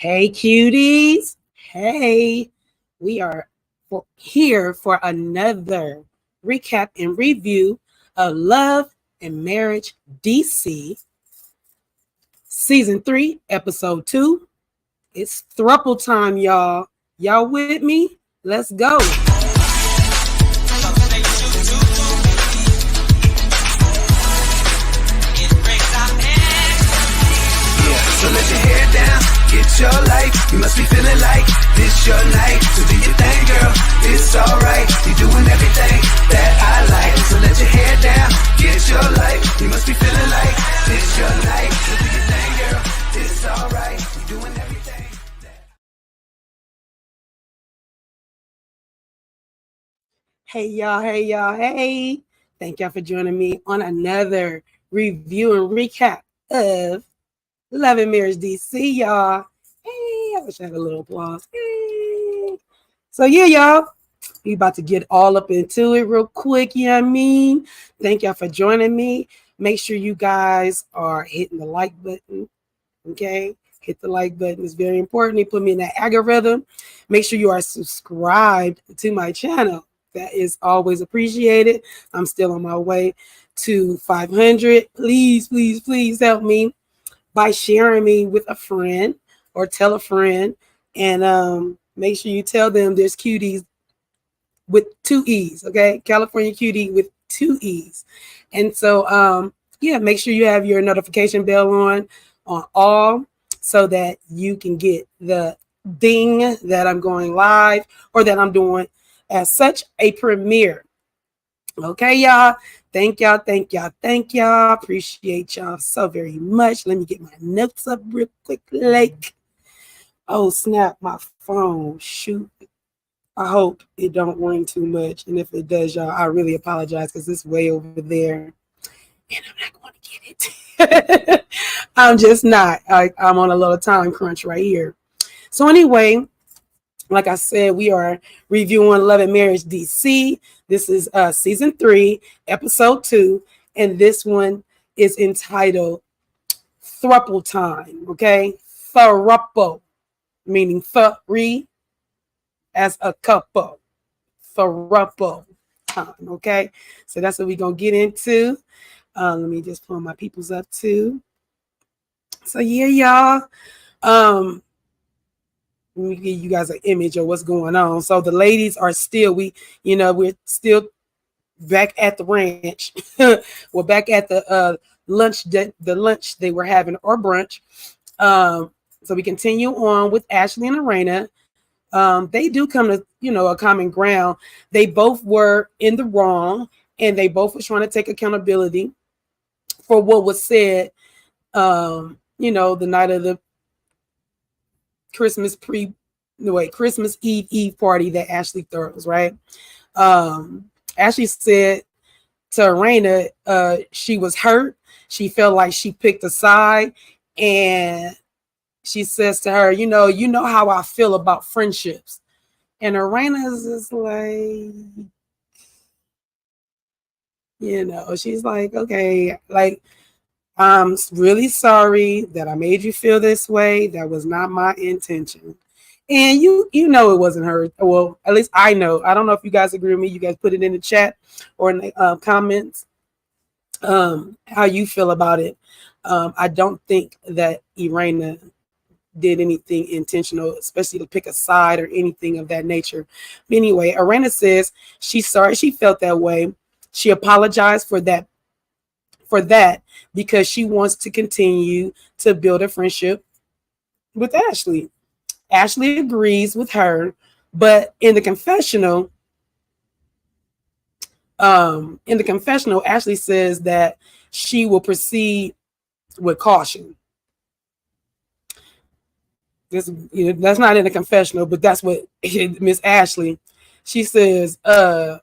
Hey, cuties. Hey, we are here for another recap and review of Love and Marriage DC, Season 3, Episode 2. It's Throuple time, y'all. Y'all with me? Let's go. So let your hair down, get your life. You must be feeling like this your night. So do your thing, girl, it's alright. You're doing everything that I like. So let your hair down, get your life. You must be feeling like this your night. So do your thing, girl, it's alright. You're doing everything. Hey, y'all. Hey, y'all. Hey. Thank y'all for joining me on another review and recap of Love and Marriage DC, y'all. Hey, I wish I had a little applause. Hey. So, yeah, y'all, we about to get all up into it real quick. You know what I mean? Thank y'all for joining me. Make sure you guys are hitting the like button. Okay? Hit the like button. It's very important. It put me in that algorithm. Make sure you are subscribed to my channel. That is always appreciated. I'm still on my way to 500. Please, please, please help me by sharing me with a friend or tell a friend, and make sure you tell them there's cuties with 2 E's, okay? California cutie with 2 E's. And so, yeah, make sure you have your notification bell on all so that you can get the ding that I'm going live or that I'm doing as such a premiere. Okay, y'all. Thank y'all. Thank y'all. Thank y'all. Appreciate y'all so very much. Let me get my notes up real quick. Like, oh snap, my phone. Shoot. I hope it don't ring too much. And if it does, y'all, I really apologize because it's way over there. And I'm not going to get it. I'm just not. I'm on a little time crunch right here. So anyway, like I said, we are reviewing Love and Marriage DC. This is Season 3, Episode 2. And this one is entitled Throuple Time, okay? Throuple, meaning three as a couple. Throuple time, okay? So that's what we're going to get into. Let me just pull my peoples up too. So yeah, y'all. Let me give you guys an image of what's going on. So the ladies are still, we're still back at the ranch. We're back at the lunch they were having, or brunch. So we continue on with Ashley and Arena. They do come to, a common ground. They both were in the wrong, and they both were trying to take accountability for what was said, the night of the Christmas Eve party that Ashley throws, right? Ashley said to Arena, she was hurt. She felt like she picked a side, and she says to her, you know how I feel about friendships. And Arena is just like, she's like, okay, like, I'm really sorry that I made you feel this way. That was not my intention. And you know it wasn't her. Well, at least I know. I don't know if you guys agree with me. You guys put it in the chat or in the comments how you feel about it. I don't think that Irena did anything intentional, especially to pick a side or anything of that nature. But anyway, Irena says she's sorry she felt that way. She apologized for that because she wants to continue to build a friendship with Ashley. Ashley agrees with her, but in the confessional, Ashley says that she will proceed with caution. That's not in the confessional, but that's what Miss Ashley, she says, I'm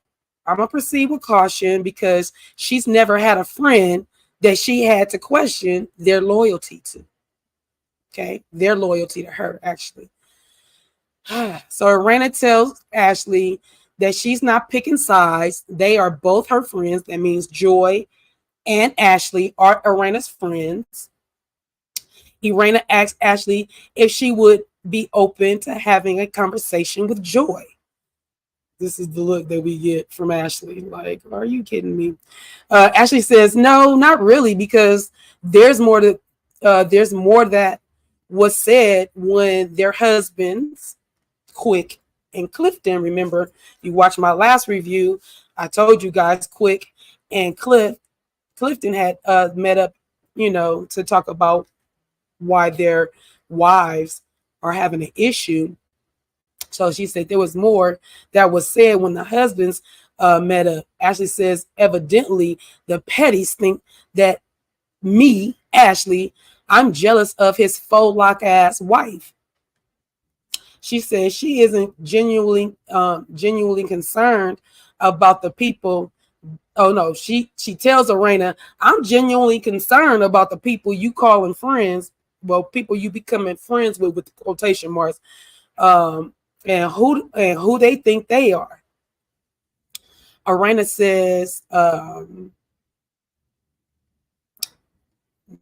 gonna proceed with caution because she's never had a friend that she had to question their loyalty to. Okay, their loyalty to her, actually. So Irena tells Ashley that she's not picking sides. They are both her friends. That means Joy and Ashley are Irena's friends. Irena asked Ashley if she would be open to having a conversation with Joy. This is the look that we get from Ashley. Like, are you kidding me? Ashley says, no, not really, because there's more that was said when their husbands, Quick and Clifton. Remember, you watched my last review. I told you guys Quick and Clifton had met up, to talk about why their wives are having an issue. So she said there was more that was said when the husbands met up. Ashley says, evidently, the Pettys think that me, Ashley, I'm jealous of his faux lock ass wife. She says she isn't genuinely concerned about the people. Oh no, she tells Irena, I'm genuinely concerned about the people you calling friends. Well, people you becoming friends with quotation marks. And who they think they are. Irena says, I'm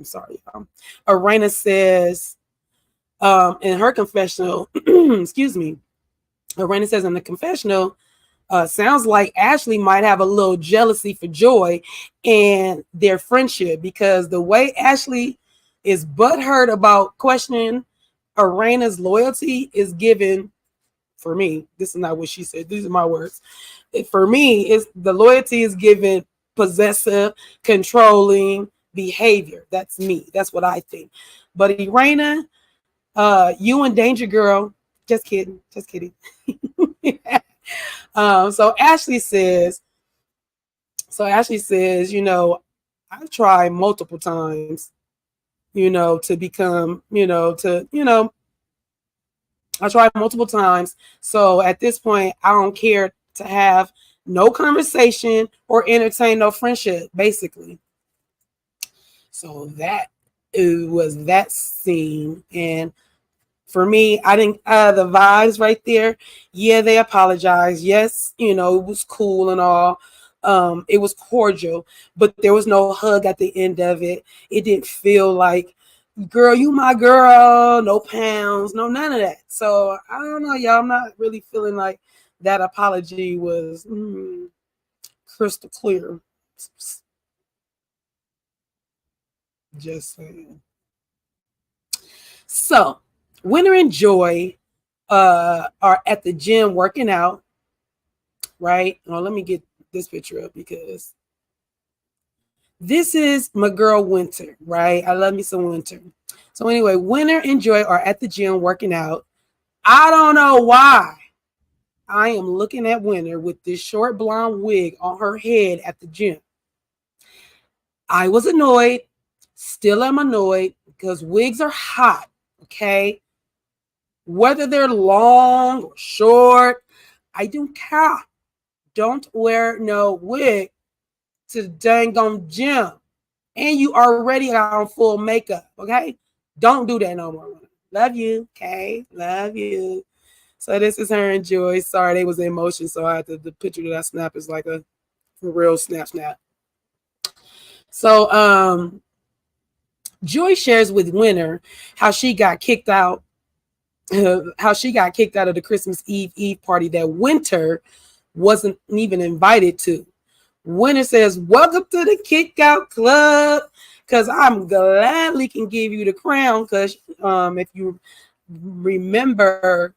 sorry. Irena says, in her confessional, excuse me. Irena says in the confessional, sounds like Ashley might have a little jealousy for Joy and their friendship, because the way Ashley is butthurt about questioning Irena's loyalty is given. For me, this is not what she said. These are my words. For me, is the loyalty is given possessive, controlling behavior. That's me. That's what I think. But Irena, you and Danger Girl, just kidding. So Ashley says, I've tried multiple times, to become, I tried multiple times. So at this point, I don't care to have no conversation or entertain no friendship, basically. So it was that scene. And for me, I didn't, the vibes right there. Yeah, they apologized. Yes, it was cool and all. It was cordial, but there was no hug at the end of it. It didn't feel like, girl, you my girl, no pounds, no none of that. So I don't know, y'all. I'm not really feeling like that apology was crystal clear. Just saying. So Winter and Joy are at the gym working out, right? Well, let me get this picture up because this is my girl Winter, right? I love me some Winter. So anyway, Winter and Joy are at the gym working out. I don't know why I am looking at Winter with this short blonde wig on her head at the gym. I was annoyed, still am annoyed, because wigs are hot, okay? Whether they're long or short, I don't care. Don't wear no wig to the dang on gym. And you already on full makeup, okay? Don't do that no more. Love you, okay? Love you. So this is her and Joy. Sorry, they was in motion, so I had the picture that I snap is like a for real snap. So Joy shares with Winter how she got kicked out of the Christmas Eve party that Winter wasn't even invited to. Winter says, welcome to the kick out club, because I'm gladly can give you the crown, because if you remember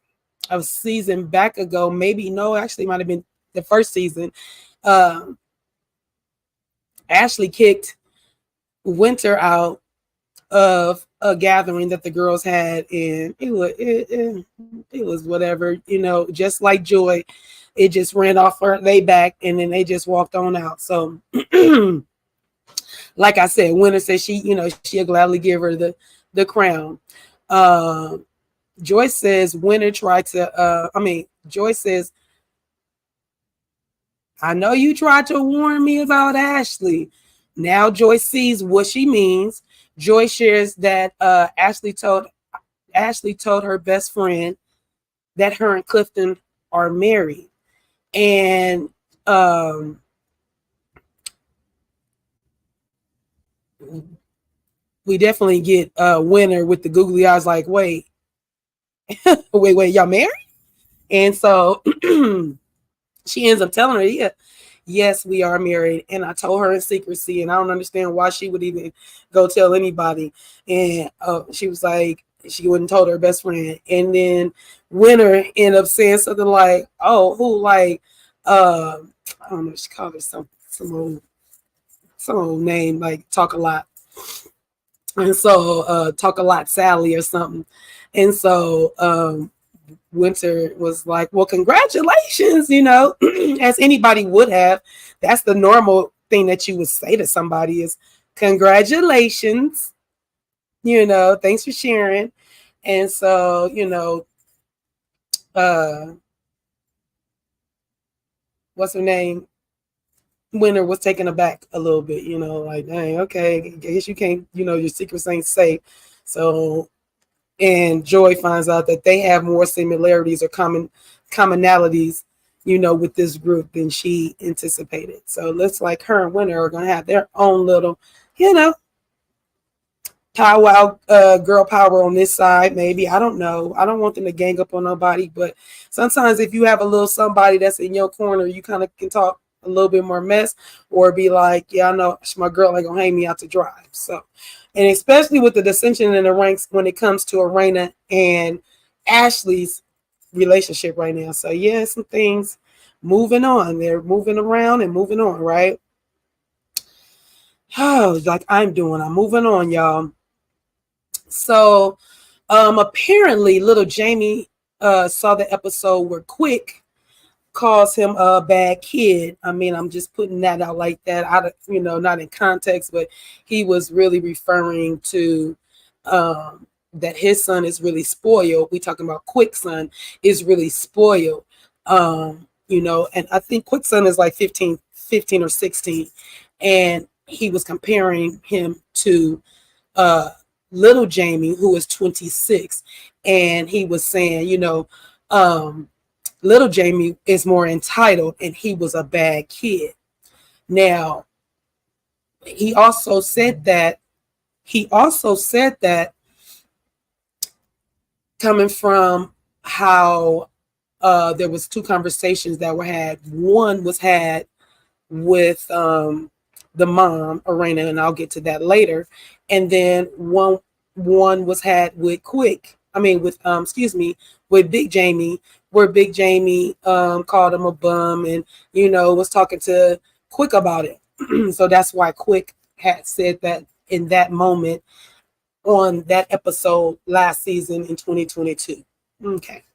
a season back ago, maybe no, actually might have been the first season, Ashley kicked Winter out of a gathering that the girls had, and it was whatever, just like Joy. It just ran off they back, and then they just walked on out. So like I said, Winter said she'll gladly give her the crown. Joy says Winter tried to Joy says, I know you tried to warn me about Ashley. Now Joy sees what she means. Joy shares that Ashley told her best friend that her and Clifton are married. And we definitely get Winter with the googly eyes like, wait, wait, y'all married? And so she ends up telling her, yeah, yes, we are married. And I told her in secrecy, and I don't understand why she would even go tell anybody. And she was like, she wouldn't told her best friend. And then Winter ended up saying something like, oh, who like, I don't know, she called her some old name, like Talk a Lot. And so Talk a Lot Sally or something. And so Winter was like, well, congratulations, as anybody would have. That's the normal thing that you would say to somebody is congratulations, thanks for sharing. And so, what's her name? Winter was taken aback a little bit, like, dang, okay, I guess you can't, your secrets ain't safe. So, and Joy finds out that they have more similarities or commonalities, with this group than she anticipated. So it looks like her and Winter are going to have their own little, powwow, girl power on this side. Maybe, I don't know. I don't want them to gang up on nobody, but sometimes if you have a little somebody that's in your corner, you kind of can talk a little bit more mess, or be like, yeah, I know my girl ain't gonna hang me out to dry. So, and especially with the dissension in the ranks when it comes to Arena and Ashley's relationship right now. So yeah, some things moving on. They're moving around and moving on, right? Oh, like I'm moving on, y'all. So apparently little Jamie saw the episode where Quick calls him a bad kid. I mean, I'm just putting that out like that, out of, not in context, but he was really referring to that his son is really spoiled. We talking about Quick's son is really spoiled. And I think Quick's son is like 15 or 16. And he was comparing him to little Jamie, who is 26. And he was saying, little Jamie is more entitled and he was a bad kid. Now, he also said that coming from how there was two conversations that were had. One was had with the mom, Arena, and I'll get to that later. And then one was had with with Big Jamie, where Big Jamie called him a bum and, was talking to Quick about it. So that's why Quick had said that in that moment on that episode last season in 2022. Okay.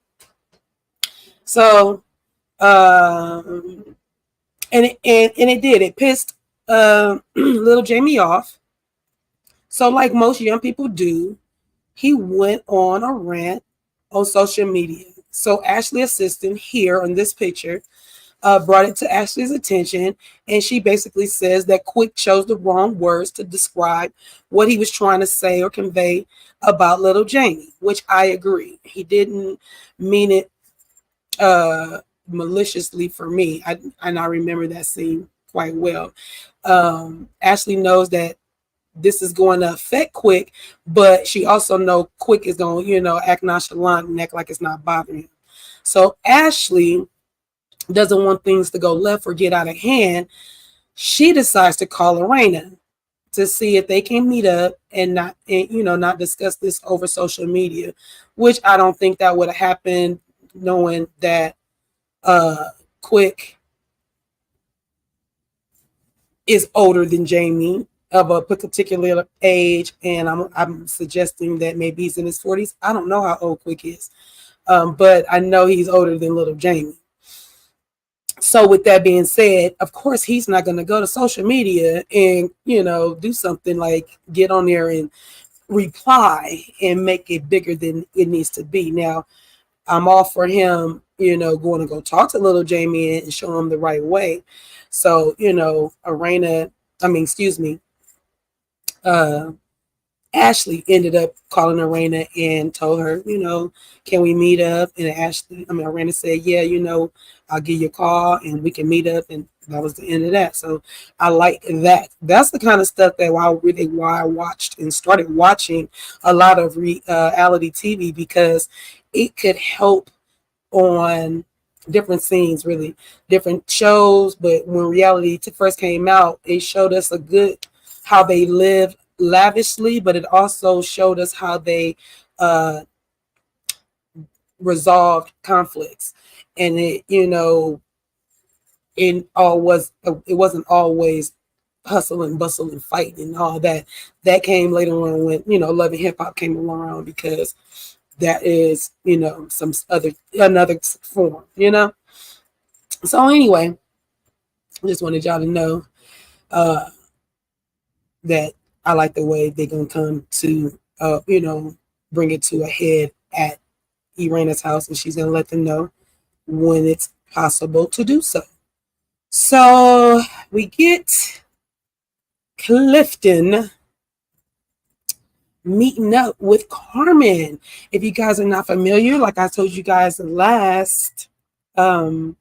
So, and it pissed little Jamie off. So like most young people do, he went on a rant on social media. So Ashley's assistant here on this picture brought it to Ashley's attention, and she basically says that Quick chose the wrong words to describe what he was trying to say or convey about little Jamie, which I agree. He didn't mean it maliciously for me. I remember that scene quite well. Ashley knows that this is going to affect Quick, but she also knows Quick is going to, act nonchalant and act like it's not bothering him. So Ashley doesn't want things to go left or get out of hand. She decides to call Arena to see if they can meet up and not discuss this over social media, which I don't think that would have happened, knowing that Quick is older than Jamie, of a particular age, and I'm suggesting that maybe he's in his 40s. I don't know how old Quick is, but I know he's older than little Jamie. So with that being said, of course, he's not going to go to social media and, do something like get on there and reply and make it bigger than it needs to be. Now, I'm all for him, going to go talk to little Jamie and show him the right way. So, Ashley ended up calling Arena and told her, can we meet up? And Arena said, yeah, I'll give you a call and we can meet up and that was the end of that. So I like that. That's the kind of stuff that why I watched and started watching a lot of reality TV, because it could help on different scenes, really different shows. But when reality first came out, it showed us a good how they lived lavishly, but it also showed us how they uh, resolved conflicts, and it wasn't always hustle and bustle and fight and all that. That came later on when Love and Hip Hop came along, because that is some other another form. So anyway, I just wanted y'all to know uh, that I like the way they're gonna come to bring it to a head at Irana's house, and she's gonna let them know when it's possible to do so. So we get Clifton meeting up with Carmen. If you guys are not familiar, like I told you guys last my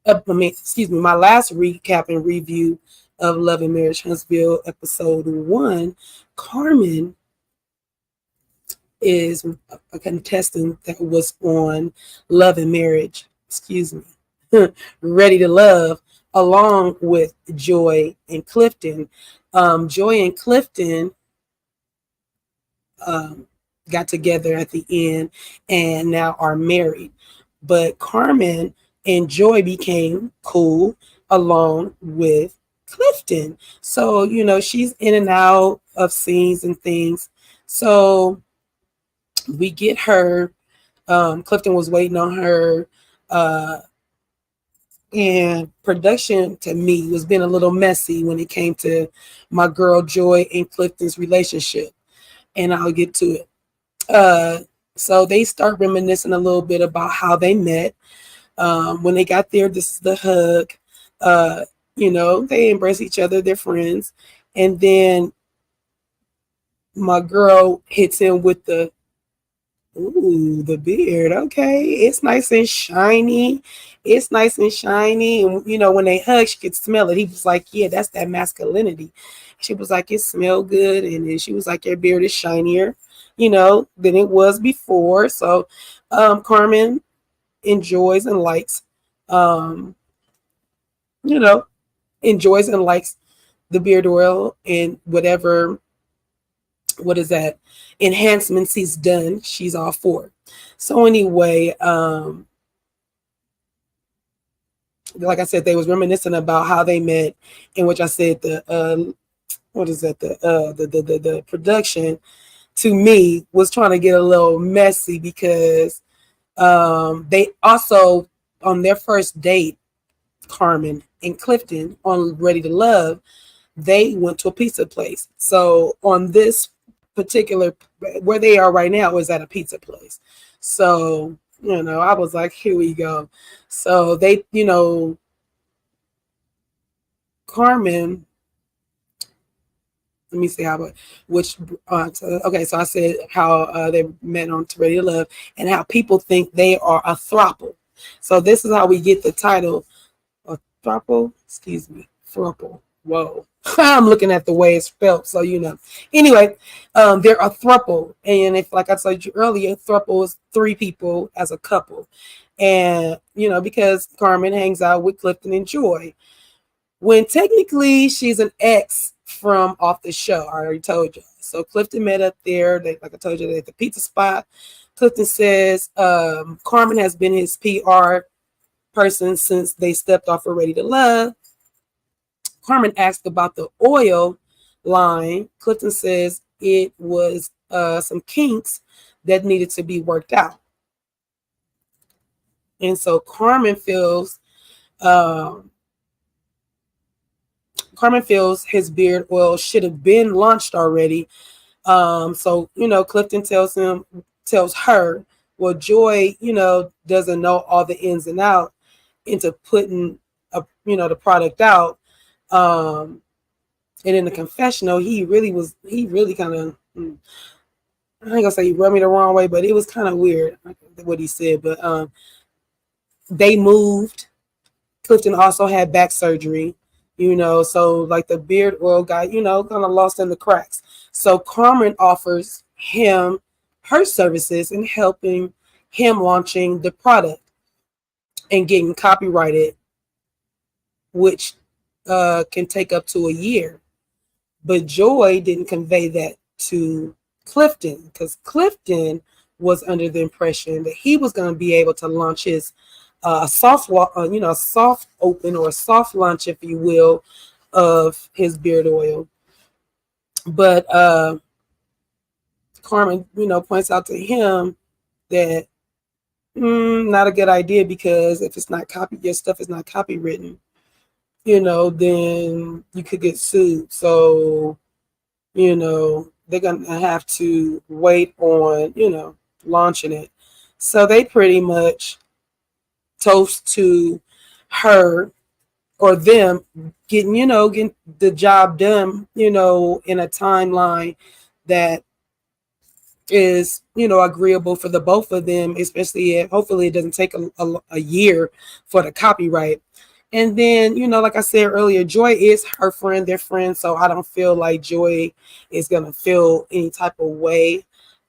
last recap and review of Love and Marriage Huntsville episode 1, Carmen is a contestant that was on Love and Marriage, Ready to Love, along with Joy and Clifton. Joy and Clifton got together at the end and now are married. But Carmen and Joy became cool along with Clifton. So, she's in and out of scenes and things. So we get her. Clifton was waiting on her. And production to me was being a little messy when it came to my girl Joy and Clifton's relationship. And I'll get to it. So they start reminiscing a little bit about how they met. When they got there, this is the hug. They embrace each other, they're friends. And then my girl hits him with the beard. Okay, it's nice and shiny. It's nice and shiny. And when they hug, she could smell it. He was like, yeah, that's that masculinity. She was like, it smelled good. And then she was like, your beard is shinier, than it was before. So Carmen enjoys and likes enjoys and likes the beard oil and whatever enhancements he's done, she's all for it. So anyway, like I said, they was reminiscing about how they met, in which I said the production to me was trying to get a little messy, because they also, on their first date, Carmen and Clifton, on Ready to Love, they went to a pizza place. So on this particular, where they are right now, is at a pizza place. So I was like, here we go. So they, Carmen, let me see okay, so I said how they met on Ready to Love, and how people think they are a throuple. So this is how we get the title, a throuple. Throuple. Whoa. I'm looking at the way it's spelled, so Anyway, they're a throuple, and if, like I told you earlier, throuple is 3 people as a couple, and because Carmen hangs out with Clifton and Joy, when technically she's an ex from off the show. I already told you. So Clifton met up there. Like I told you, at the pizza spot. Clifton says Carmen has been his PR person since they stepped off of Ready to Love. Carmen asked about the oil line. Clifton says it was some kinks that needed to be worked out. And so Carmen feels his beard oil should have been launched already. So Clifton tells her, well, Joy, doesn't know all the ins and outs into putting the product out. And in the confessional, he really kind of, I ain't gonna say he rubbed me the wrong way, but it was kind of weird what he said. But they moved. Clifton also had back surgery, so like the beard oil got, kind of lost in the cracks. So Carmen offers him her services in helping him launching the product and getting copyrighted, which can take up to a year. But Joy didn't convey that to Clifton because Clifton was under the impression that he was going to be able to launch his soft open or a soft launch, if you will, of his beard oil. But Carmen, points out to him that not a good idea because if it's not your stuff is not copywritten, then you could get sued. So, they're going to have to wait on, launching it. So they pretty much toast to her or them getting the job done, in a timeline that is, agreeable for the both of them, especially if hopefully it doesn't take a year for the copyright. And then, like I said earlier, Joy is her friend, their friend. So I don't feel like Joy is going to feel any type of way.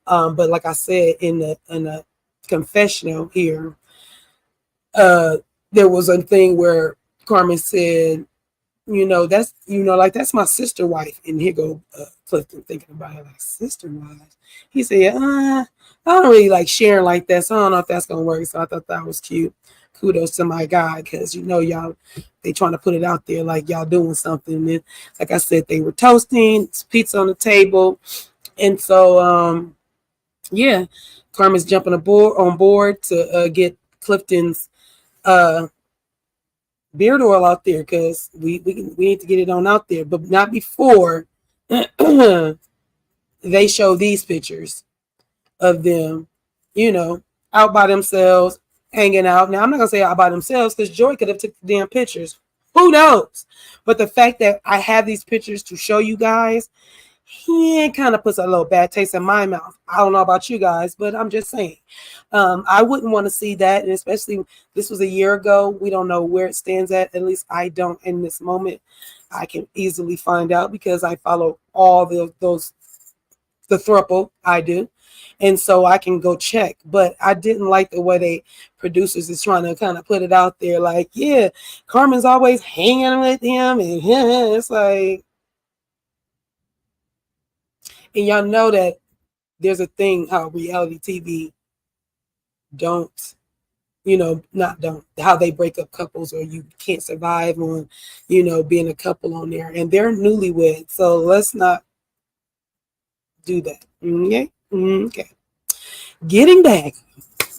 But like I said, in the confessional here, there was a thing where Carmen said, that's my sister wife. And here go Clifton thinking about it, like, sister wife. He said, I don't really like sharing like that. So I don't know if that's going to work. So I thought that was cute. Kudos to my guy, because y'all, they trying to put it out there like y'all doing something. And like I said, they were toasting, pizza on the table. And so, yeah, Carmen's jumping on board to get Clifton's beard oil out there because we need to get it on out there, but not before they show these pictures of them, out by themselves, hanging out. Now, I'm not going to say out by themselves because Joy could have took the damn pictures. Who knows? But the fact that I have these pictures to show you guys, he kind of puts a little bad taste in my mouth. I don't know about you guys, but I'm just saying. I wouldn't want to see that. And especially this was a year ago. We don't know where it stands at. At least I don't in this moment. I can easily find out because I follow all the Throuple. I do. And so I can go check. But I didn't like the way they producers is trying to kind of put it out there. Like, yeah, Carmen's always hanging with him. And it's like, and y'all know that there's a thing how reality TV how they break up couples or you can't survive on, being a couple on there. And they're newlyweds. So let's not do that. Okay? Okay. Getting back,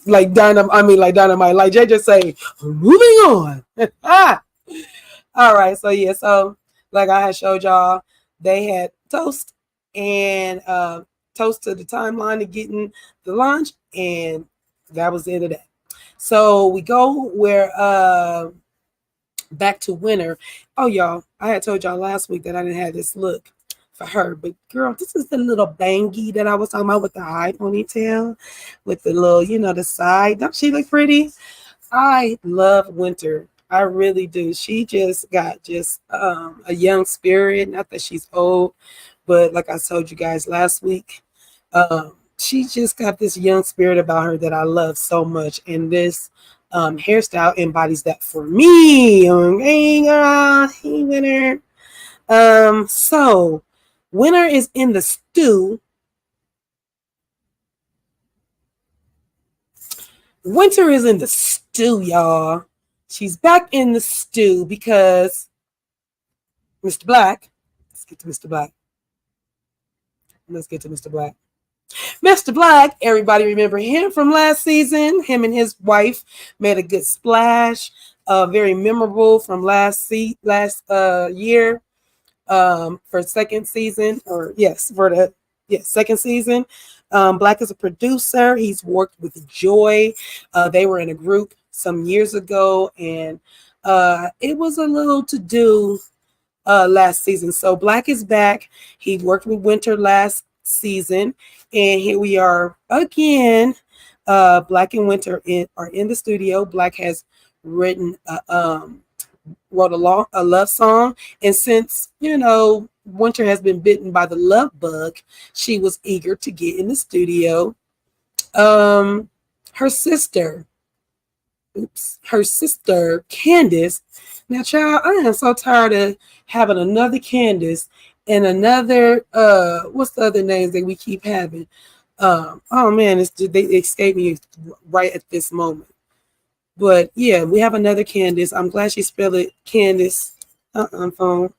like dynamite, like Jay just say, moving on. All right. So yeah, so like I had showed y'all, they had toast and toast to the timeline of getting the launch, and that was the end of that. So we go where back to winter. Oh, y'all, I had told y'all last week that I didn't have this look for her, but girl, this is the little bangy that I was talking about with the high ponytail, with the little, the side. Don't she look pretty? I love Winter. I really do. She just got a young spirit. Not that she's old, but like I told you guys last week, she just got this young spirit about her that I love so much. And this hairstyle embodies that for me. Okay, girl. Hey, Winter. So Winter is in the stew. Winter is in the stew, y'all. She's back in the stew because Mr. Black. Let's get to Mr. Black. Mr. Black, everybody remember him from last season. Him and his wife made a good splash. Very memorable from last year. For second season, second season. Black is a producer. He's worked with Joy. They were in a group some years ago, and it was a little to do last season. So Black is back. He worked with Winter last season, and here we are again. Black and Winter are in the studio. Black has written wrote a love song. And since, Winter has been bitten by the love bug, she was eager to get in the studio. Her sister, Candace. Now, child, I am so tired of having another Candace and another, what's the other names that we keep having? Oh man, they escape me right at this moment. But yeah, we have another Candace. I'm glad she spelled it Candace. Phone.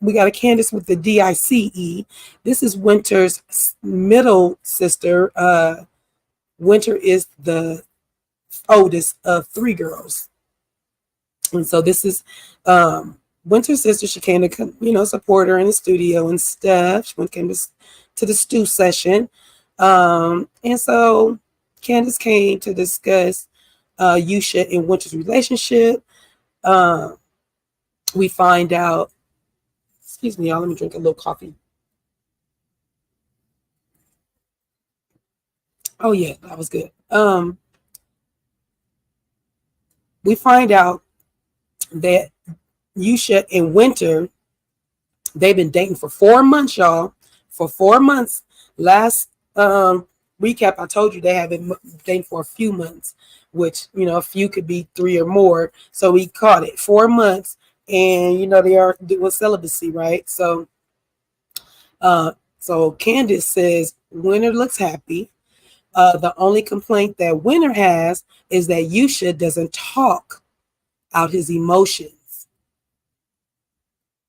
We got a Candace with the DICE. This is Winter's middle sister. Winter is the oldest of three girls. And so this is Winter's sister. She came to, support her in the studio and stuff. She came to the stew session. And so Candace came to discuss Yusha and Winter's relationship. We find out, excuse me, y'all, let me drink a little coffee. Oh yeah, that was good. We find out that Yusha and Winter, they've been dating for 4 months, y'all. For 4 months. Last recap, I told you they have been dating for a few months, which, a few could be 3 or more. So we caught it 4 months, and they are doing celibacy, right? So Candace says Winter looks happy. The only complaint that Winter has is that Yusha doesn't talk out his emotions.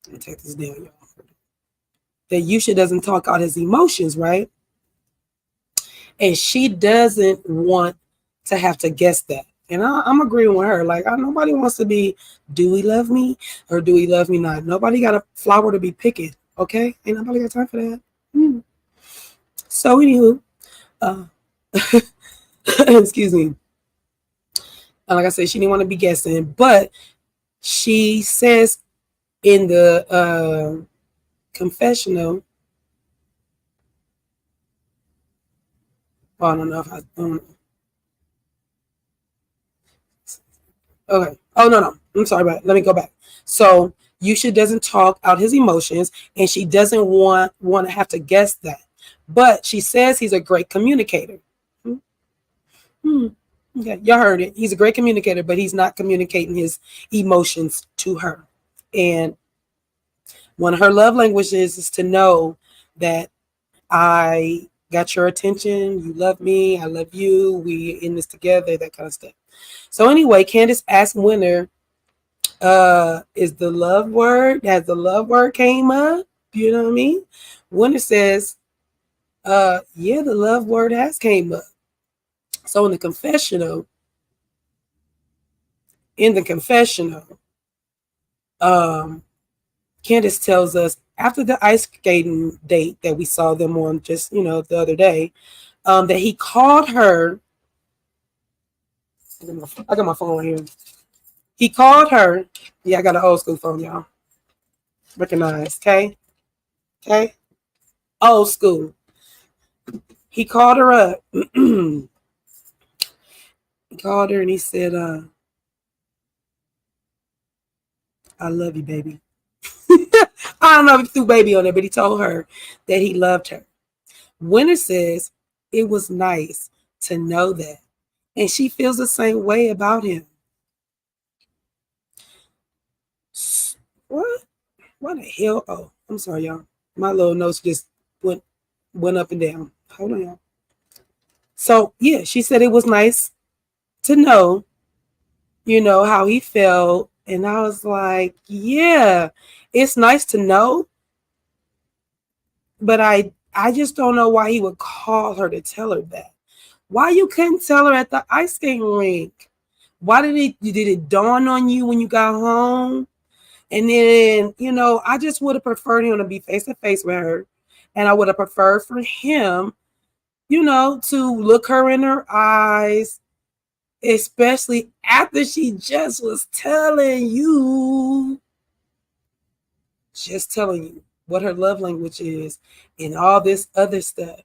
Let me take this down, y'all. That Yusha doesn't talk out his emotions, right? And she doesn't want to have to guess that. And I'm agreeing with her. Like, nobody wants to be, do he love me or do he love me not? Nobody got a flower to be picking, okay? Ain't nobody got time for that. So, anywho, excuse me. Like I said, she didn't want to be guessing, but she says in the confessional, I don't know if I don't know. Okay. Oh no. I'm sorry about it. Let me go back. So Yusha doesn't talk out his emotions, and she doesn't want to have to guess that. But she says he's a great communicator. Okay, y'all heard it. He's a great communicator, but he's not communicating his emotions to her. And one of her love languages is to know that I got your attention, you love me, I love you, we in this together, that kind of stuff. So anyway, Candace asked Winter, is the love word, has the love word came up? You know what I mean? Winter says, yeah, the love word has came up. So in the confessional, Candace tells us after the ice skating date that we saw them on just, the other day, that he called her. I got my phone here. He called her. Yeah, I got an old school phone, y'all. Recognize, okay? Okay? Old school. He called her up. He called her and he said, I love you, baby. I don't know if he threw baby on there, but he told her that he loved her. Winter says it was nice to know that. And she feels the same way about him. What? What the hell? Oh, I'm sorry, y'all. My little notes just went up and down. Hold on, y'all. So, yeah, she said it was nice to know, how he felt. And I was like, yeah, it's nice to know. But I just don't know why he would call her to tell her that. Why you couldn't tell her at the ice skating rink? Why did it dawn on you when you got home? And then, I just would have preferred him to be face to face with her. And I would have preferred for him, to look her in her eyes, especially after she just was telling you what her love language is and all this other stuff.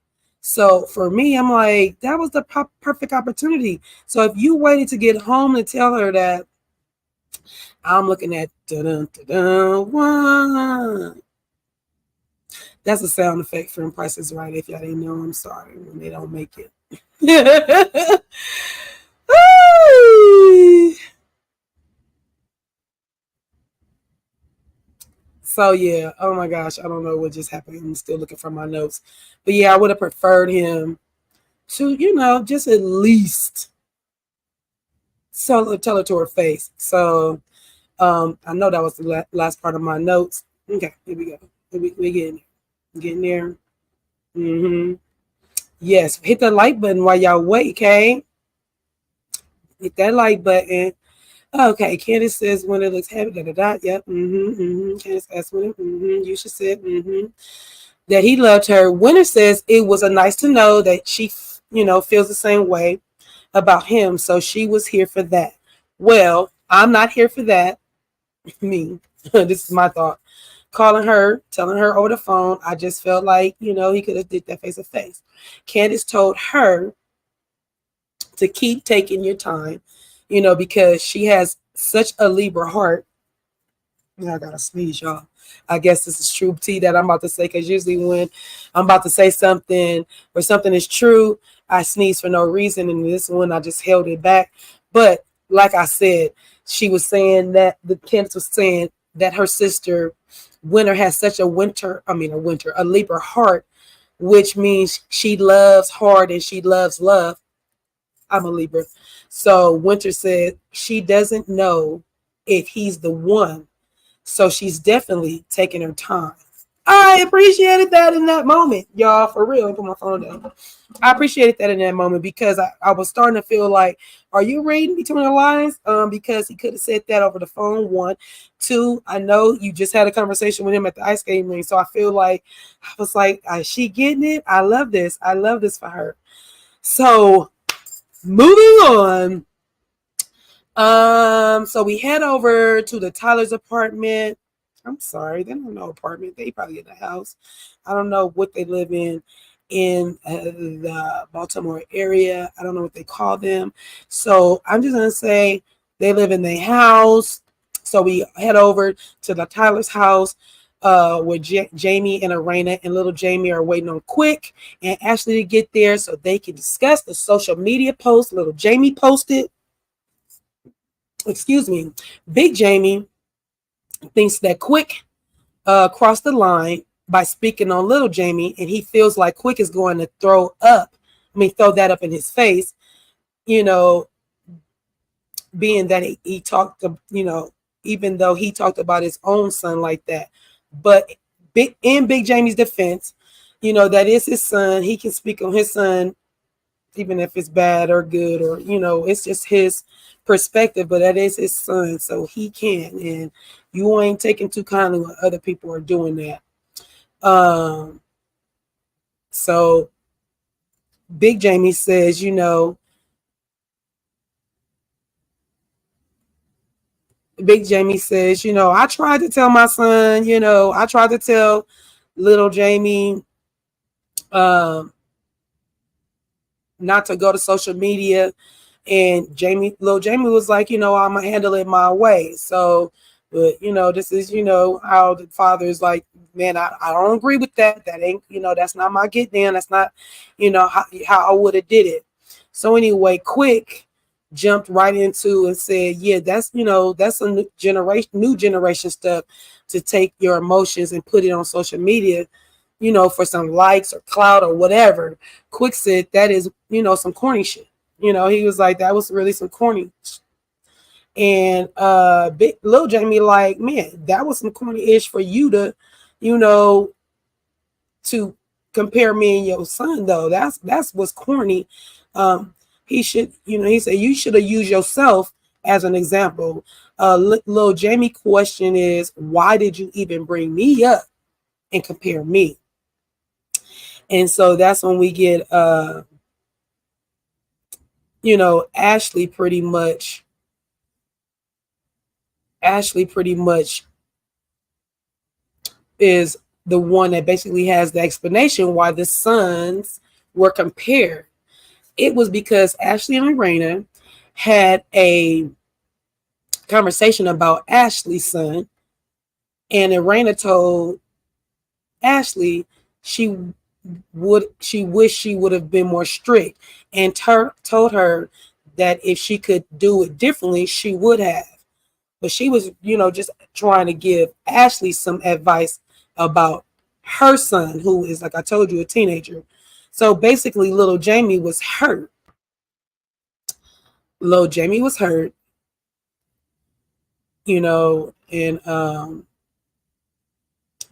So for me, I'm like, that was the perfect opportunity. So if you waited to get home to tell her that, I'm looking at dun, dun, dun, one. That's a sound effect from Price is Right. If y'all didn't know, I'm sorry when they don't make it. So yeah, oh my gosh, I don't know what just happened. I'm still looking for my notes. But yeah, I would have preferred him to, just at least tell her to her face. So I know that was the last part of my notes. Okay, here we go. We getting there. Mm-hmm. Yes, hit the like button while y'all wait, okay? Hit that like button. Okay, Candace says when it looks happy, da da da. Yep. Candace asked when you should say that he loved her. Winter says it was a nice to know that she, feels the same way about him. So she was here for that. Well, I'm not here for that. Me. This is my thought. Calling her, telling her over the phone. I just felt like, he could have did that face to face. Candace told her to keep taking your time, because she has such a Libra heart. I gotta sneeze, y'all. I guess this is true tea that I'm about to say, because usually when I'm about to say something or something is true, I sneeze for no reason. And this one, I just held it back. But like I said, she was saying that the Candace was saying that her sister Winter has such a Libra heart, which means she loves hard and she loves love. I'm a Libra. So Winter said she doesn't know if he's the one. So she's definitely taking her time. I appreciated that in that moment, y'all, for real. Put my phone down. I appreciated that in that moment because I was starting to feel like, are you reading between the lines? Because he could have said that over the phone. One, two, I know you just had a conversation with him at the ice skating rink. So I feel like I was like, is she getting it? I love this. I love this for her. So moving on. So we head over to the Tyler's apartment. I'm sorry, they don't know apartment. They probably in a house. I don't know what they live in the Baltimore area. I don't know what they call them. So I'm just gonna say they live in their house. So we head over to the Tyler's house. Where Jamie and Arena and little Jamie are waiting on Quick and Ashley to get there so they can discuss the social media post little Jamie posted. Excuse me. Big Jamie thinks that Quick crossed the line by speaking on little Jamie, and he feels like Quick is going to throw that up in his face, being that he talked to, even though he talked about his own son like that. But in Big Jamie's defense, that is his son. He can speak on his son, even if it's bad or good, or, it's just his perspective, but that is his son. So he can, and you ain't taking too kindly when other people are doing that. So Big Jamie says, I tried to tell my son, I tried to tell little Jamie not to go to social media. And little Jamie was like, I'm gonna handle it my way. So, but this is, how the father is like, man, I don't agree with that. That ain't, that's not my get down. That's not, how I would have did it. So anyway, Quick jumped right into and said, yeah, that's a new generation stuff to take your emotions and put it on social media, for some likes or clout or whatever. Quick said that is, some corny shit. He was like, that was really some corny. And little Jamie like, man, that was some corny-ish for you to, to compare me and your son, though. That's what's corny. He should, he said you should have used yourself as an example. Little Jamie question is, why did you even bring me up and compare me? And so that's when we get Ashley pretty much is the one that basically has the explanation why the sons were compared, it was because Ashley and Irena had a conversation about Ashley's son, and Irena told Ashley she wished she would have been more strict, and told her that if she could do it differently, she would have. But she was, just trying to give Ashley some advice about her son, who is, like I told you, a teenager. So basically, little Jamie was hurt. Little Jamie was hurt, and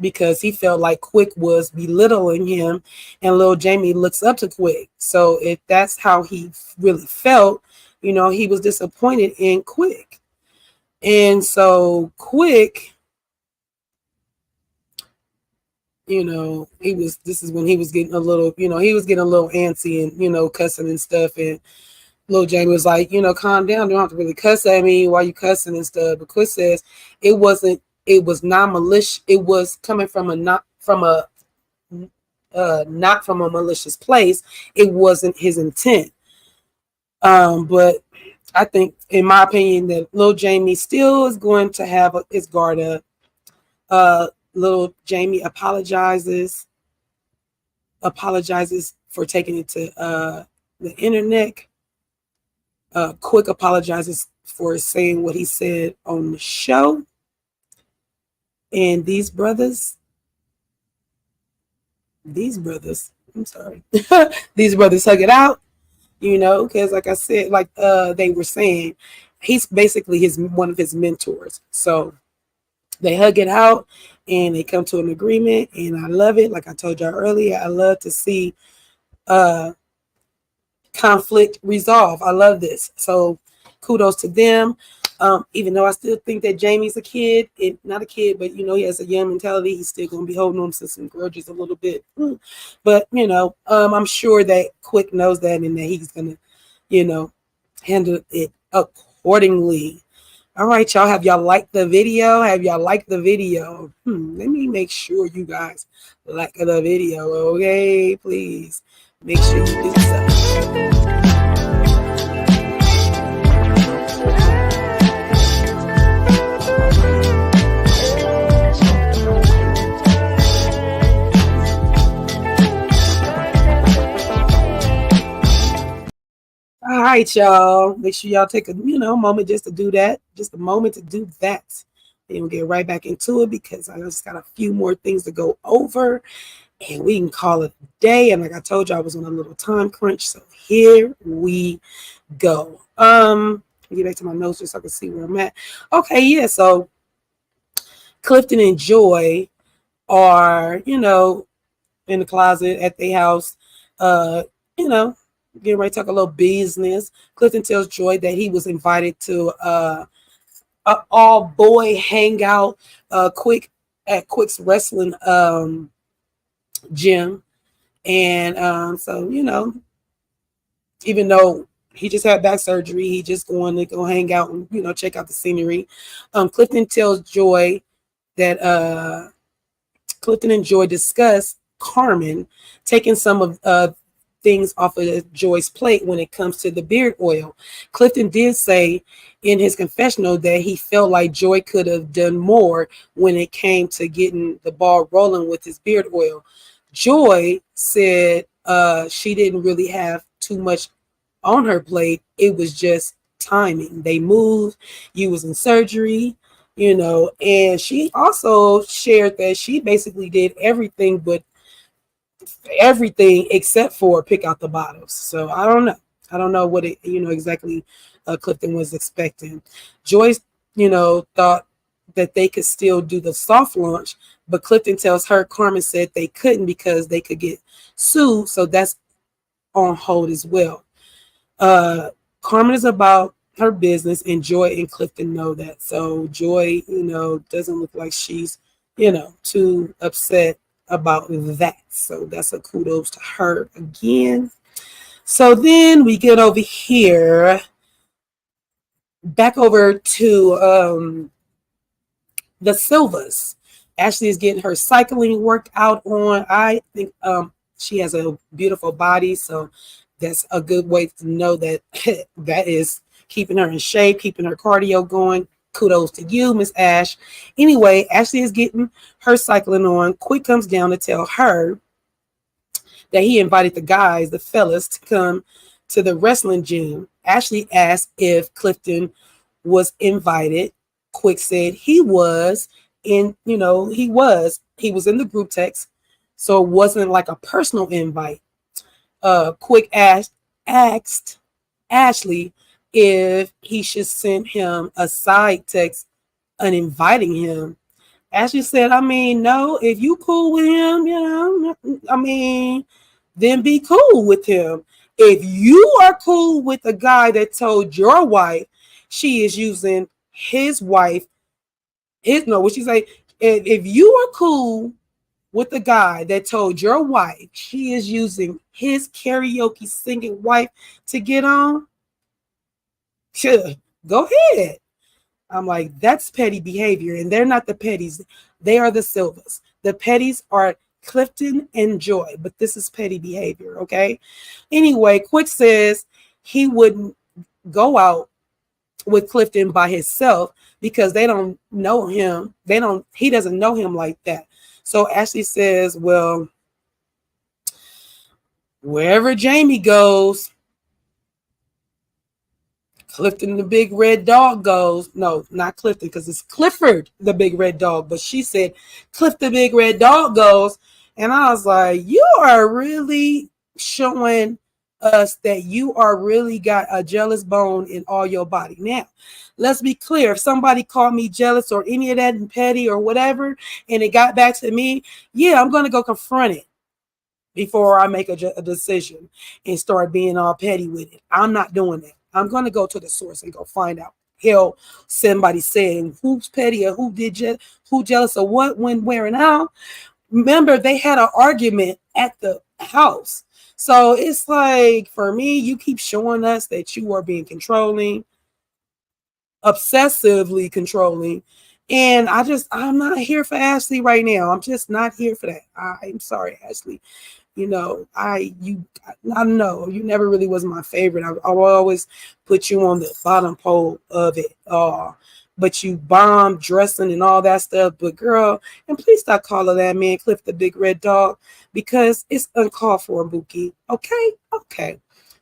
because he felt like Quick was belittling him, and little Jamie looks up to Quick. So if that's how he really felt, he was disappointed in Quick. And so Quick, this is when he was getting a little, he was getting a little antsy and, cussing and stuff. And little Jamie was like, calm down. You don't have to really cuss at me while you cussing and stuff. But Quick says it was non-malicious. It was coming from not from a malicious place. It wasn't his intent. But I think, in my opinion, that little Jamie still is going to have his guard up. Little Jamie apologizes for taking it to the internet. Quick apologizes for saying what he said on the show. And these brothers, I'm sorry, these brothers hug it out, because like I said, like they were saying, he's basically one of his mentors. So they hug it out and they come to an agreement, and I love it. Like I told y'all earlier, I love to see conflict resolve. I love this. So kudos to them. Even though I still think that Jamie's a kid, not a kid, but he has a young mentality, he's still going to be holding on to some grudges a little bit. But I'm sure that Quick knows that, and that he's going to, handle it accordingly. All right, y'all. Have y'all liked the video? Let me make sure you guys like the video, okay? Please make sure you do so. All right, y'all. Make sure y'all take a moment just to do that. Just a moment to do that. And we'll get right back into it, because I just got a few more things to go over, and we can call it a day. And like I told you, I was on a little time crunch. So here we go. Get back to my notes just so I can see where I'm at. Okay, yeah. So Clifton and Joy are, in the closet at their house, getting ready to talk a little business. Clifton tells Joy that he was invited to an all-boy hangout at Quick's wrestling gym. And so, even though he just had back surgery, he just going to go hang out and, check out the scenery. Clifton tells Joy that Clifton and Joy discuss Carmen taking some of things off of Joy's plate when it comes to the beard oil. Clifton did say in his confessional that he felt like Joy could have done more when it came to getting the ball rolling with his beard oil. Joy said she didn't really have too much on her plate. It was just timing. They moved. You was in surgery, and she also shared that she basically did everything except for pick out the bottles. So I don't know what it exactly Clifton was expecting. Joyce thought that they could still do the soft launch, but Clifton tells her Carmen said they couldn't because they could get sued, so that's on hold as well. Carmen is about her business, and Joy and Clifton know that. So Joy doesn't look like she's too upset about that. So that's a kudos to her again. So then we get over here, back over to the Silvas. Ashley is getting her cycling worked out on. I think She has a beautiful body, so that's a good way to know that that is keeping her in shape, keeping her cardio going. Kudos to you, Miss Ash. Anyway, Ashley is getting her cycling on. Quick comes down to tell her that he invited the guys, the fellas, to come to the wrestling gym. Ashley asked if Clifton was invited. Quick said he was, and he was in the group text, so it wasn't like a personal invite. Quick asked Ashley if he should send him a side text uninviting him. Ashley said, I mean, no, if you cool with him, I mean, then be cool with him. If you are cool with a guy that told your wife she is using his wife, what she say? If you are cool with a guy that told your wife she is using his karaoke singing wife to get on, sure, go ahead. I'm like, that's petty behavior, and they're not the petties. They are the Silvas. The petties are Clifton and Joy, but this is petty behavior, okay? Anyway, Quick says he wouldn't go out with Clifton by himself because they don't know him. He doesn't know him like that. So Ashley says, well, wherever Jamie goes, Clifton the big red dog goes. No, not Clifton, because it's Clifford the big red dog. But she said Cliff the big red dog goes. And I was like, you are really showing us that you are really got a jealous bone in all your body. Now, let's be clear. If somebody called me jealous or any of that and petty or whatever, and it got back to me, yeah, I'm going to go confront it before I make a decision and start being all petty with it. I'm not doing that. I'm going to go to the source and go find out. Hell, somebody saying who's petty or who who jealous of what, when, where, and how. Remember, they had an argument at the house. So it's like, for me, you keep showing us that you are being controlling, obsessively controlling. And I'm not here for Ashley right now. I'm just not here for that. I'm sorry, Ashley. I don't know. You never really was my favorite. I will always put you on the bottom pole of it. But you bomb dressing and all that stuff. But girl, and please stop calling that man Cliff the big red dog, because it's uncalled for, Buki. Okay.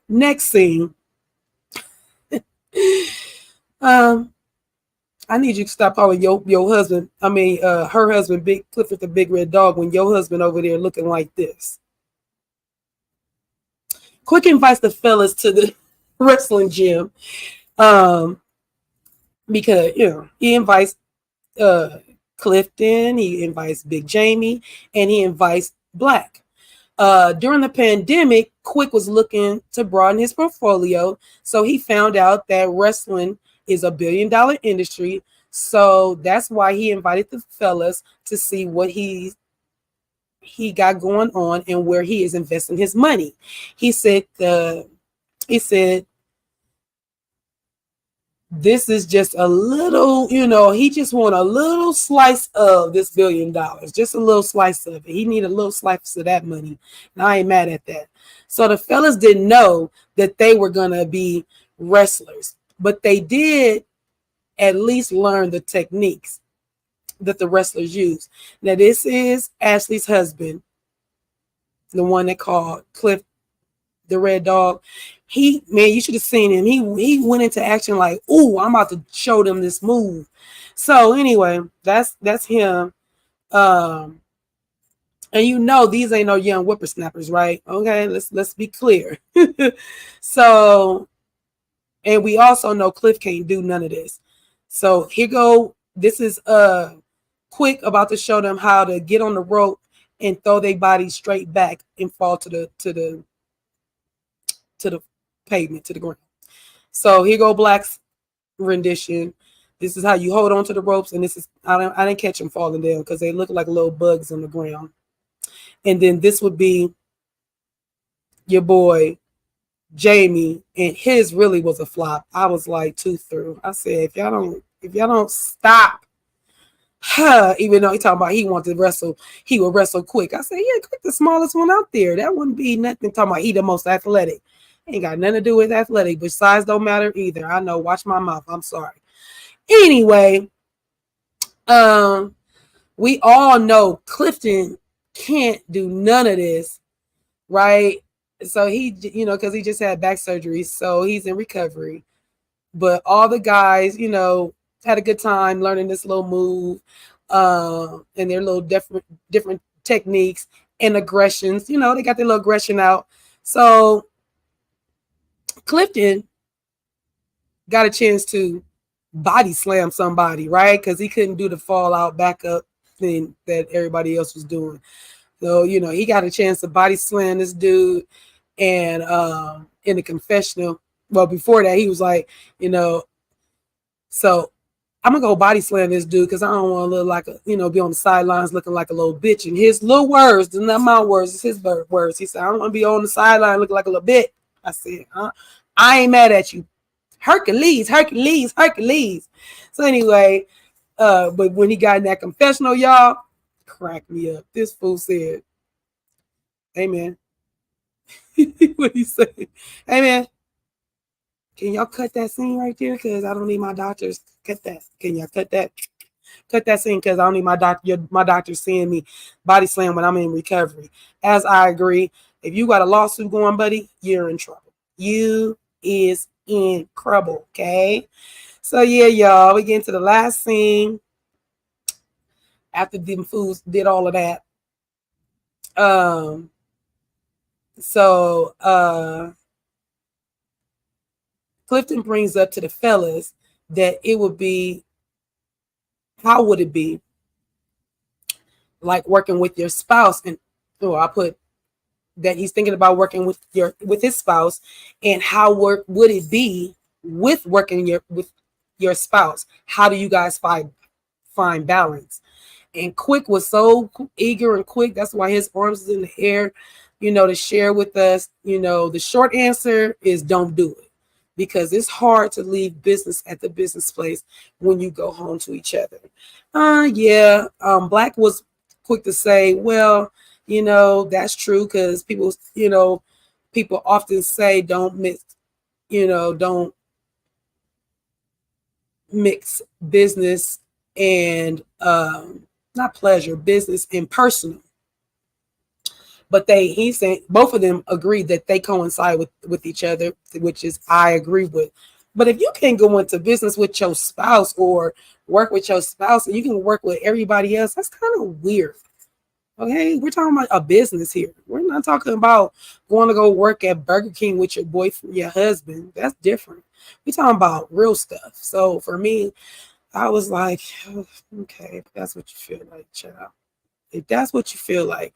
Next scene. I need you to stop calling your husband. Her husband, Big Clifford the big red dog, when your husband over there looking like this. Quick invites the fellas to the wrestling gym, because he invites Clifton, he invites Big Jamie, and he invites Black. During the pandemic, Quick was looking to broaden his portfolio, so he found out that wrestling is a $1 billion industry. So that's why he invited the fellas to see what he got going on and where he is investing his money. He said this is just a little, he just want a little slice of this $1 billion, just a little slice of it. He need a little slice of that money. And I ain't mad at that. So the fellas didn't know that they were going to be wrestlers, but they did at least learn the techniques that the wrestlers use. Now, this is Ashley's husband, the one that called Cliff the red dog. You should have seen him. He went into action like, "Ooh, I'm about to show them this move." So anyway, that's him. And these ain't no young whippersnappers, right? Okay, let's be clear. So, and we also know Cliff can't do none of this. So here go. This is Quick about to show them how to get on the rope and throw their body straight back and fall to the pavement, to the ground. So here go Black's rendition. This is how you hold on to the ropes, and this is I didn't catch them falling down because they look like little bugs on the ground. And then this would be your boy Jamie, and his really was a flop. I was like 2 through. I said, if y'all don't stop Even though he talking about he wanted to wrestle, he would wrestle Quick. I said, yeah, Quick the smallest one out there. That wouldn't be nothing. Talking about he the most athletic. Ain't got nothing to do with athletic, but size don't matter either. I know. Watch my mouth. I'm sorry. Anyway, we all know Clifton can't do none of this, right? So he, because he just had back surgery, so he's in recovery. But all the guys, had a good time learning this little move, and their little different techniques and aggressions. They got their little aggression out. So Clifton got a chance to body slam somebody, right? Because he couldn't do the fallout backup thing that everybody else was doing. So, he got a chance to body slam this dude. And in the confessional, well, before that, he was like, so I'm going to go body slam this dude because I don't want to look like, be on the sidelines looking like a little bitch. And his little words, they're not my words, it's his words. He said, I don't want to be on the sideline looking like a little bitch. I said, I ain't mad at you. Hercules. So anyway, but when he got in that confessional, y'all, cracked me up. This fool said, hey, man. What he say? Hey, man. Can y'all cut that scene right there? Because I don't need my doctors. Cut that. Can y'all cut that? Cut that scene because I don't need my doctor seeing me body slam when I'm in recovery. As I agree, if you got a lawsuit going, buddy, you're in trouble. You is in trouble, okay? So yeah, y'all, we get into the last scene after them fools did all of that. Clifton brings up to the fellas that it would be, how would it be like working with your spouse? And I put that he's thinking about working with his spouse, and how would it be with working with your spouse? How do you guys find balance? And Quick was so eager and quick. That's why his arms is in the air, to share with us. The short answer is don't do it, because it's hard to leave business at the business place when you go home to each other. Black was quick to say, well, that's true, because people often say don't mix business and not pleasure, business and personal. But he's saying both of them agree that they coincide with each other, which is I agree with. But if you can't go into business with your spouse or work with your spouse and you can work with everybody else, that's kind of weird. Okay, we're talking about a business here. We're not talking about going to go work at Burger King with your boyfriend, your husband. That's different. We're talking about real stuff. So for me, I was like, okay, if that's what you feel like, child. If that's what you feel like,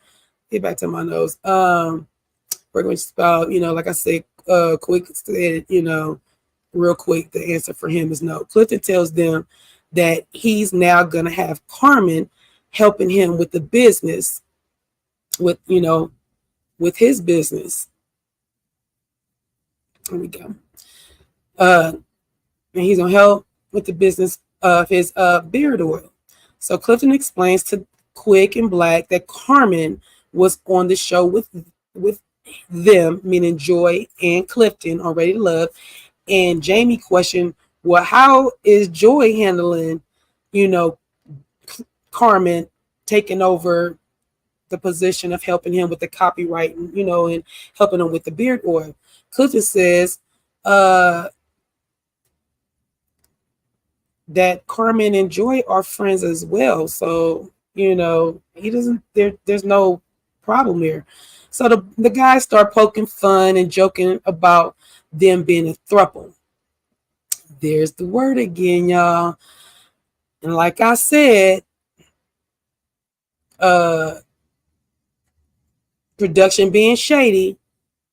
get back to my nose. We're going to spell, like I said, Quick said, real quick, the answer for him is no. Clifton tells them that he's now going to have Carmen helping him with the business, with his business. There we go. And he's going to help with the business of his beard oil. So Clifton explains to Quick and Black that Carmen was on the show with them, meaning Joy and Clifton, on Ready to Love. And Jamie questioned, well, how is Joy handling, Carmen taking over the position of helping him with the copyright, and helping him with the beard oil? Clifton says that Carmen and Joy are friends as well. So, he doesn't, there's no problem here. So the guys start poking fun and joking about them being a throuple. There's the word again, y'all. And like I said, production being shady,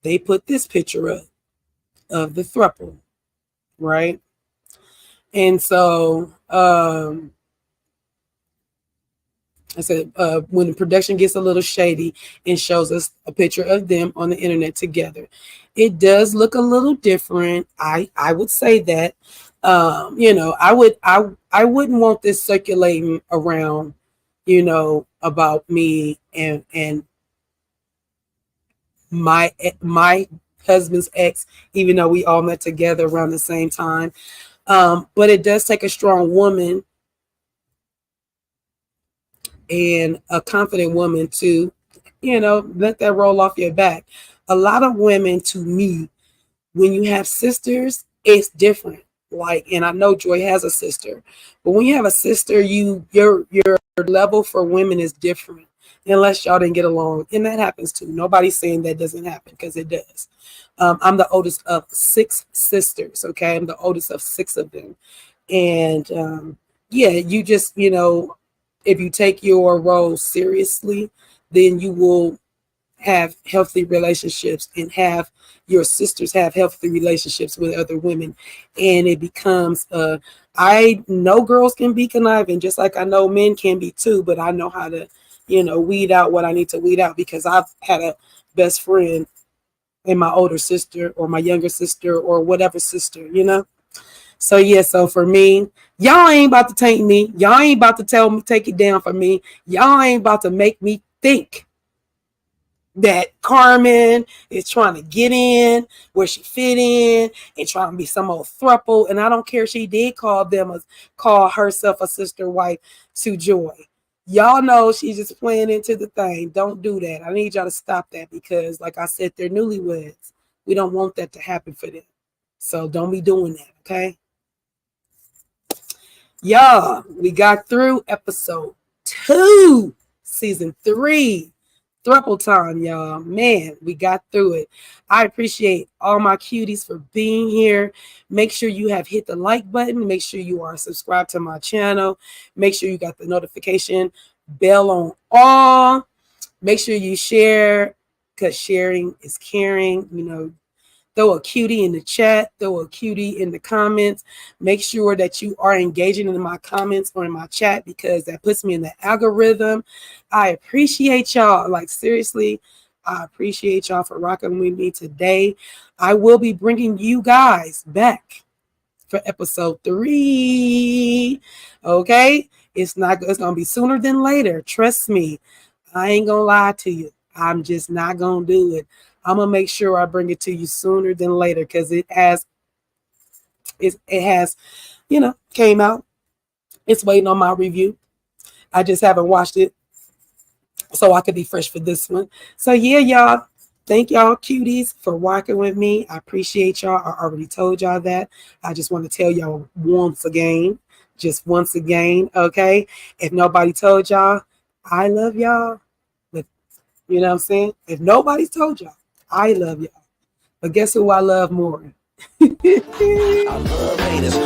they put this picture up of the throuple, right? And so I said, when the production gets a little shady and shows us a picture of them on the internet together, it does look a little different. I would say that. I wouldn't want this circulating around, about me and my husband's ex, even though we all met together around the same time. But it does take a strong woman and a confident woman to, let that roll off your back. A lot of women, to me, when you have sisters, it's different. Like, and I know Joy has a sister, but when you have a sister, your level for women is different. Unless y'all didn't get along, and that happens too. Nobody's saying that doesn't happen, because it does. I'm the oldest of 6 sisters. Okay, I'm the oldest of 6 of them, and yeah, you just, if you take your role seriously, then you will have healthy relationships and have your sisters have healthy relationships with other women. And it becomes I know girls can be conniving, just like I know men can be too, but I know how to, weed out what I need to weed out, because I've had a best friend in my older sister or my younger sister or whatever sister. So yeah, so for me, y'all ain't about to taint me. Y'all ain't about to tell me, take it down for me. Y'all ain't about to make me think that Carmen is trying to get in where she fit in and trying to be some old throuple. And I don't care if she did call herself a sister wife to Joy. Y'all know she's just playing into the thing. Don't do that. I need y'all to stop that, because like I said, they're newlyweds. We don't want that to happen for them. So don't be doing that, okay? Y'all, we got through episode 2, season 3. Throuple time, y'all. Man, we got through it. I appreciate all my cuties for being here. Make sure you have hit the like button. Make sure you are subscribed to my channel. Make sure you got the notification bell on all. Make sure you share, because sharing is caring. Throw a cutie in the chat, throw a cutie in the comments. Make sure that you are engaging in my comments or in my chat, because that puts me in the algorithm. I appreciate y'all. Like, seriously, I appreciate y'all for rocking with me today. I will be bringing you guys back for episode 3. Okay? It's going to be sooner than later. Trust me. I ain't going to lie to you. I'm just not going to do it. I'm going to make sure I bring it to you sooner than later, because it has, came out. It's waiting on my review. I just haven't watched it, so I could be fresh for this one. So yeah, y'all, thank y'all cuties for walking with me. I appreciate y'all. I already told y'all that. I just want to tell y'all once again, okay? If nobody told y'all, I love y'all. But you know what I'm saying? If nobody's told y'all, I love y'all. But guess who I love more? I love haters.